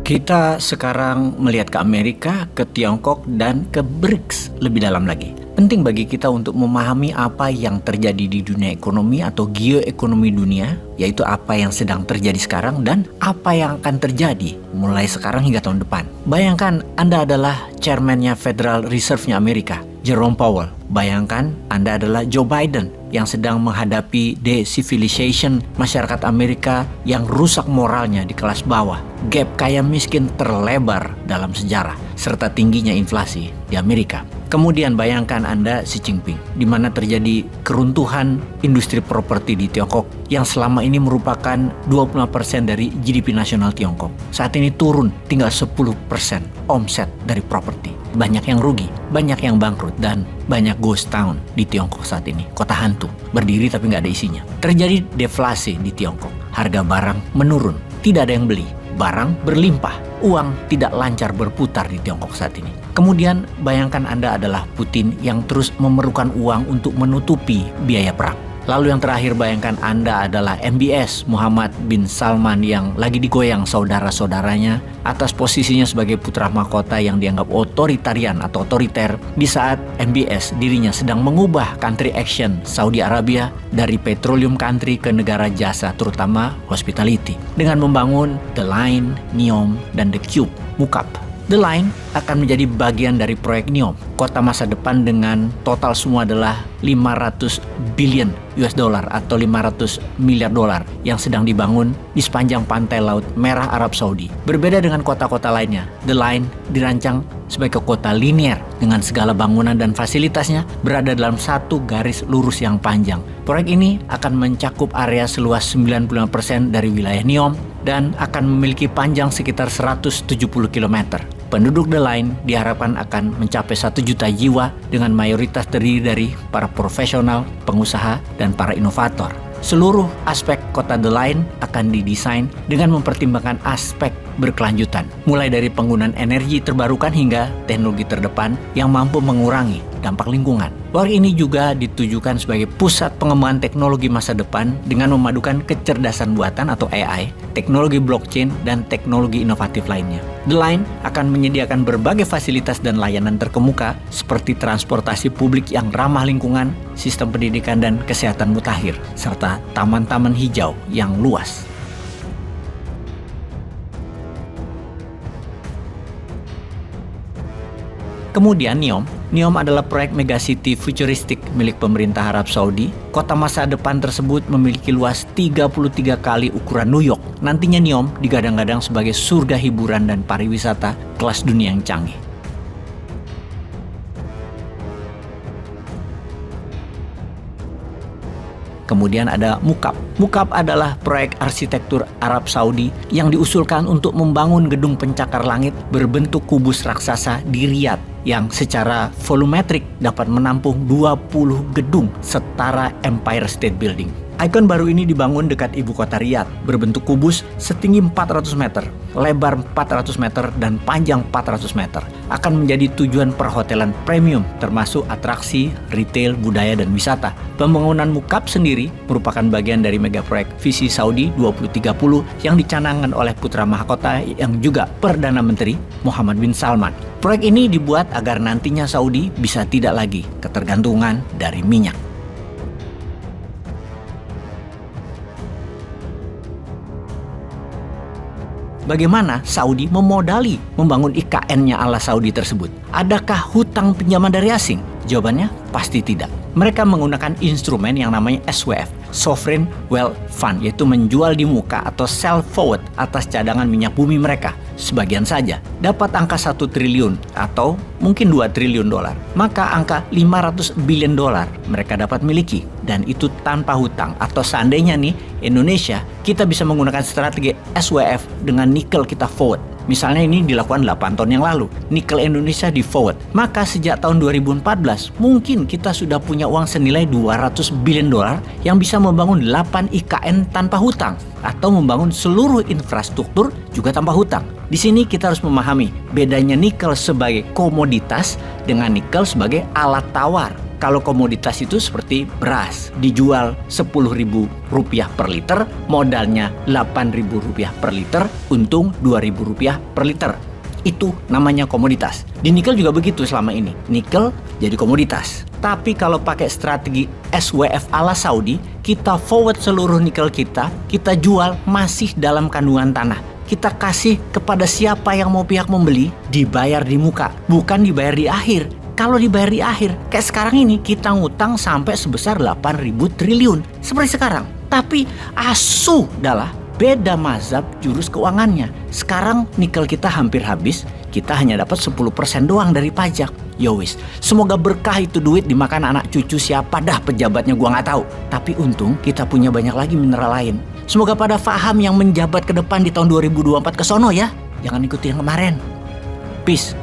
Kita sekarang melihat ke Amerika, ke Tiongkok, dan ke BRICS lebih dalam lagi. Penting bagi kita untuk memahami apa yang terjadi di dunia ekonomi atau geoekonomi dunia, yaitu apa yang sedang terjadi sekarang dan apa yang akan terjadi mulai sekarang hingga tahun depan. Bayangkan Anda adalah chairman-nya Federal Reserve-nya Amerika, Jerome Powell. Bayangkan Anda adalah Joe Biden yang sedang menghadapi de-civilization masyarakat Amerika yang rusak moralnya di kelas bawah. Gap kaya miskin terlebar dalam sejarah, serta tingginya inflasi di Amerika. Kemudian bayangkan Anda Xi Jinping, di mana terjadi keruntuhan industri properti di Tiongkok yang selama ini merupakan 25% dari GDP nasional Tiongkok. Saat ini turun tinggal 10% omset dari properti. Banyak yang rugi, banyak yang bangkrut, dan banyak ghost town di Tiongkok saat ini. Kota hantu, berdiri tapi nggak ada isinya. Terjadi deflasi di Tiongkok, harga barang menurun, tidak ada yang beli, barang berlimpah, uang tidak lancar berputar di Tiongkok saat ini. Kemudian bayangkan Anda adalah Putin yang terus memerlukan uang untuk menutupi biaya perang. Lalu yang terakhir bayangkan Anda adalah MBS Muhammad bin Salman yang lagi digoyang saudara-saudaranya atas posisinya sebagai putra mahkota yang dianggap otoritarian atau otoriter di saat MBS dirinya sedang mengubah country action Saudi Arabia dari petroleum country ke negara jasa terutama hospitality dengan membangun The Line, NEOM, dan The Cube, Mukab. The Line akan menjadi bagian dari proyek NEOM, kota masa depan dengan total semua adalah 500 billion US dollar atau 500 miliar dolar yang sedang dibangun di sepanjang pantai Laut Merah Arab Saudi. Berbeda dengan kota-kota lainnya, The Line dirancang sebagai kota linier dengan segala bangunan dan fasilitasnya berada dalam satu garis lurus yang panjang. Proyek ini akan mencakup area seluas 95% dari wilayah NEOM dan akan memiliki panjang sekitar 170 km. Penduduk The Line diharapkan akan mencapai 1 juta jiwa dengan mayoritas terdiri dari para profesional, pengusaha, dan para inovator. Seluruh aspek kota The Line akan didesain dengan mempertimbangkan aspek berkelanjutan, mulai dari penggunaan energi terbarukan hingga teknologi terdepan yang mampu mengurangi dampak lingkungan. Proyek ini juga ditujukan sebagai pusat pengembangan teknologi masa depan dengan memadukan kecerdasan buatan atau AI, teknologi blockchain, dan teknologi inovatif lainnya. The Line akan menyediakan berbagai fasilitas dan layanan terkemuka seperti transportasi publik yang ramah lingkungan, sistem pendidikan dan kesehatan mutakhir, serta taman-taman hijau yang luas. Kemudian NEOM adalah proyek megacity futuristik milik pemerintah Arab Saudi. Kota masa depan tersebut memiliki luas 33 kali ukuran New York. Nantinya NEOM digadang-gadang sebagai surga hiburan dan pariwisata kelas dunia yang canggih. Kemudian ada Mukab. Mukab adalah proyek arsitektur Arab Saudi yang diusulkan untuk membangun gedung pencakar langit berbentuk kubus raksasa di Riyadh yang secara volumetrik dapat menampung 20 gedung setara Empire State Building. Ikon baru ini dibangun dekat ibu kota Riyadh, berbentuk kubus setinggi 400 meter, lebar 400 meter, dan panjang 400 meter. Akan menjadi tujuan perhotelan premium, termasuk atraksi, retail, budaya, dan wisata. Pembangunan Mukab sendiri merupakan bagian dari megaproyek Visi Saudi 2030 yang dicanangkan oleh putra mahkota yang juga Perdana Menteri Muhammad bin Salman. Proyek ini dibuat agar nantinya Saudi bisa tidak lagi ketergantungan dari minyak. Bagaimana Saudi memodali membangun IKN-nya ala Saudi tersebut? Adakah hutang pinjaman dari asing? Jawabannya pasti tidak. Mereka menggunakan instrumen yang namanya SWF, Sovereign Wealth Fund, yaitu menjual di muka atau sell forward atas cadangan minyak bumi mereka. Sebagian saja dapat angka 1 triliun atau mungkin 2 triliun dolar. Maka angka 500 billion dolar mereka dapat miliki, dan itu tanpa hutang. Atau seandainya nih Indonesia, kita bisa menggunakan strategi SWF dengan nikel kita forward. Misalnya ini dilakukan 8 tahun yang lalu, nikel Indonesia di forward. Maka sejak tahun 2014, mungkin kita sudah punya uang senilai 200 billion dolar yang bisa membangun 8 IKN tanpa hutang atau membangun seluruh infrastruktur juga tanpa hutang. Di sini kita harus memahami bedanya nikel sebagai komoditas dengan nikel sebagai alat tawar. Kalau komoditas itu seperti beras, dijual Rp10.000 per liter, modalnya Rp8.000 per liter, untung Rp2.000 per liter. Itu namanya komoditas. Di nikel juga begitu selama ini. Nikel jadi komoditas. Tapi kalau pakai strategi SWF ala Saudi, kita forward seluruh nikel kita jual masih dalam kandungan tanah. Kita kasih kepada siapa yang mau pihak membeli, dibayar di muka, bukan dibayar di akhir. Kalau dibayar di akhir, kayak sekarang ini kita ngutang sampai sebesar 8.000 triliun seperti sekarang. Tapi asuh adalah beda mazhab jurus keuangannya. Sekarang nikel kita hampir habis, kita hanya dapat 10% doang dari pajak. Yowis, semoga berkah itu duit dimakan anak cucu siapa dah pejabatnya gua nggak tahu. Tapi untung kita punya banyak lagi mineral lain. Semoga pada faham yang menjabat ke depan di tahun 2024 ke sono ya. Jangan ikuti yang kemarin. Peace.